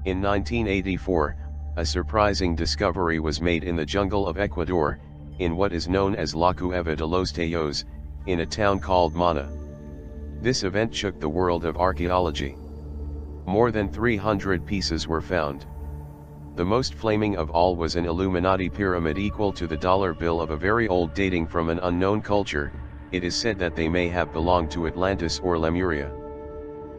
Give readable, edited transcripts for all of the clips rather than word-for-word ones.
In 1984, a surprising discovery was made in the jungle of Ecuador, in what is known as La Cueva de los Tellos, in a town called Mana. This event shook the world of archaeology. More than 300 pieces were found. The most flaming of all was an Illuminati pyramid equal to the dollar bill of a very old dating from an unknown culture. It is said that they may have belonged to Atlantis or Lemuria.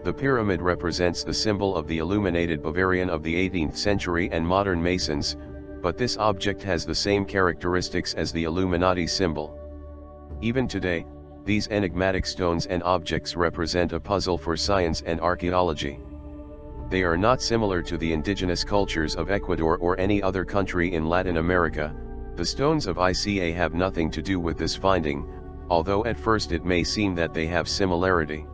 The pyramid represents the symbol of the illuminated Bavarian of the 18th century and modern Masons, but this object has the same characteristics as the Illuminati symbol. Even today, these enigmatic stones and objects represent a puzzle for science and archaeology. They are not similar to the indigenous cultures of Ecuador or any other country in Latin America. The stones of Ica have nothing to do with this finding, although at first it may seem that they have similarity.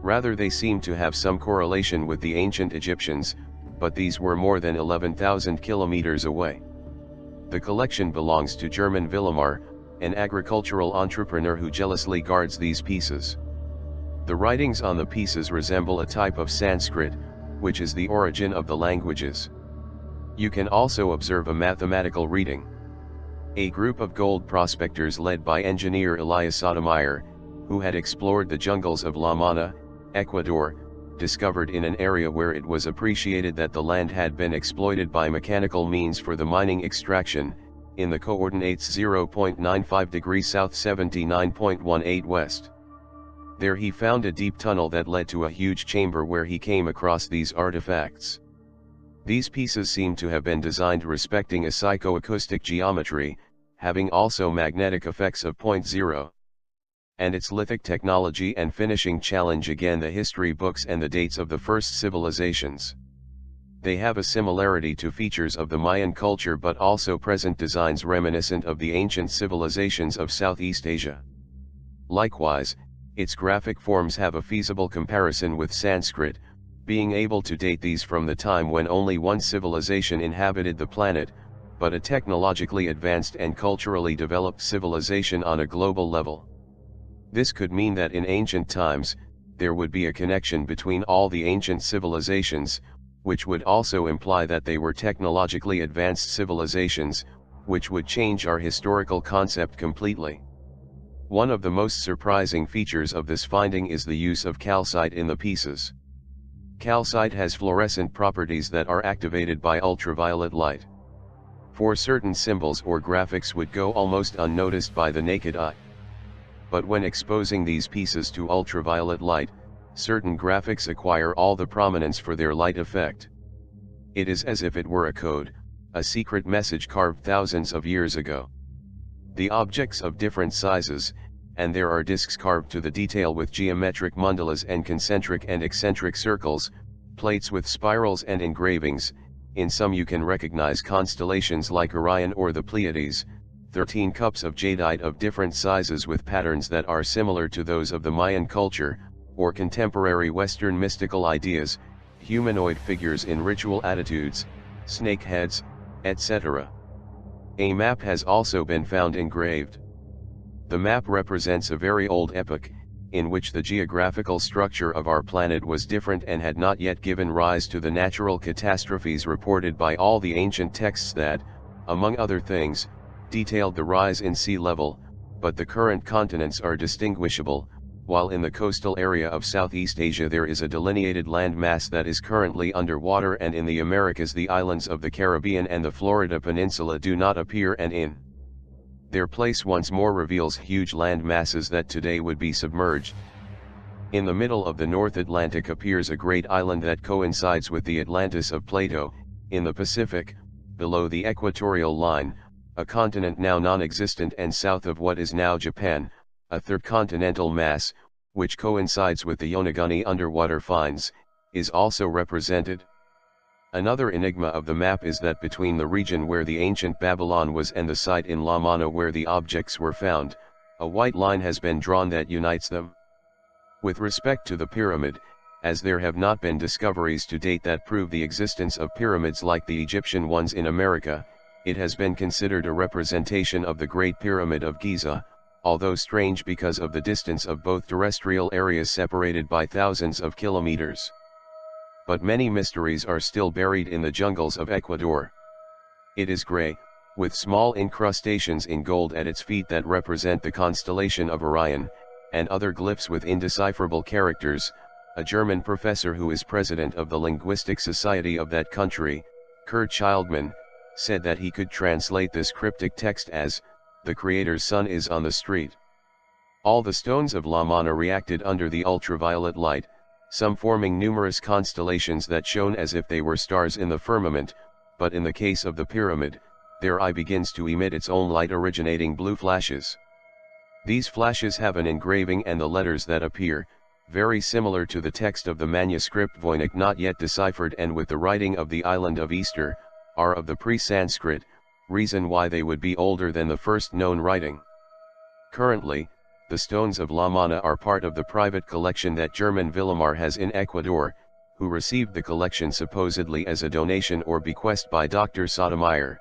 Rather, they seem to have some correlation with the ancient Egyptians, but these were more than 11,000 kilometers away. The collection belongs to German Willemar, an agricultural entrepreneur who jealously guards these pieces. The writings on the pieces resemble a type of Sanskrit, which is the origin of the languages. You can also observe a mathematical reading. A group of gold prospectors led by engineer Elias Sotomayor, who had explored the jungles of La Mana, Ecuador, discovered in an area where it was appreciated that the land had been exploited by mechanical means for the mining extraction, in the coordinates 0.95 degrees south 79.18 west. There he found a deep tunnel that led to a huge chamber where he came across these artifacts. These pieces seem to have been designed respecting a psychoacoustic geometry, having also magnetic effects of 0.0. And its lithic technology and finishing challenge again the history books and the dates of the first civilizations. They have a similarity to features of the Mayan culture but also present designs reminiscent of the ancient civilizations of Southeast Asia. Likewise, its graphic forms have a feasible comparison with Sanskrit, being able to date these from the time when only one civilization inhabited the planet, but a technologically advanced and culturally developed civilization on a global level. This could mean that in ancient times, there would be a connection between all the ancient civilizations, which would also imply that they were technologically advanced civilizations, which would change our historical concept completely. One of the most surprising features of this finding is the use of calcite in the pieces. Calcite has fluorescent properties that are activated by ultraviolet light. For certain symbols or graphics would go almost unnoticed by the naked eye. But when exposing these pieces to ultraviolet light, certain graphics acquire all the prominence for their light effect. It is as if it were a code, a secret message carved thousands of years ago. The objects of different sizes, and there are discs carved to the detail with geometric mandalas and concentric and eccentric circles, plates with spirals and engravings. In some you can recognize constellations like Orion or the Pleiades, 13 cups of jadeite of different sizes with patterns that are similar to those of the Mayan culture, or contemporary Western mystical ideas, humanoid figures in ritual attitudes, snake heads, etc. A map has also been found engraved. The map represents a very old epoch, in which the geographical structure of our planet was different and had not yet given rise to the natural catastrophes reported by all the ancient texts that, among other things, detailed the rise in sea level, but the current continents are distinguishable, while in the coastal area of Southeast Asia there is a delineated land mass that is currently underwater, and in the Americas the islands of the Caribbean and the Florida Peninsula do not appear, and in their place once more reveals huge land masses that today would be submerged. In the middle of the North Atlantic appears a great island that coincides with the Atlantis of Plato. In the Pacific, below the equatorial line, a continent now non-existent, and south of what is now Japan, a third continental mass, which coincides with the Yonaguni underwater finds, is also represented. Another enigma of the map is that between the region where the ancient Babylon was and the site in La Mana where the objects were found, a white line has been drawn that unites them. With respect to the pyramid, as there have not been discoveries to date that prove the existence of pyramids like the Egyptian ones in America, it has been considered a representation of the Great Pyramid of Giza, although strange because of the distance of both terrestrial areas separated by thousands of kilometers. but many mysteries are still buried in the jungles of Ecuador. It is gray, with small incrustations in gold at its feet that represent the constellation of Orion, and other glyphs with indecipherable characters. A German professor who is president of the Linguistic Society of that country, Kurt Childman, said that he could translate this cryptic text as, "The Creator's Son is on the street." All the stones of La Mana reacted under the ultraviolet light, some forming numerous constellations that shone as if they were stars in the firmament, but in the case of the pyramid, their eye begins to emit its own light originating blue flashes. These flashes have an engraving and the letters that appear, very similar to the text of the manuscript Voynich not yet deciphered and with the writing of the island of Easter, are of the pre-Sanskrit, reason why they would be older than the first known writing. Currently, the stones of La Mana are part of the private collection that German Villamar has in Ecuador, who received the collection supposedly as a donation or bequest by Dr. Sotomayor.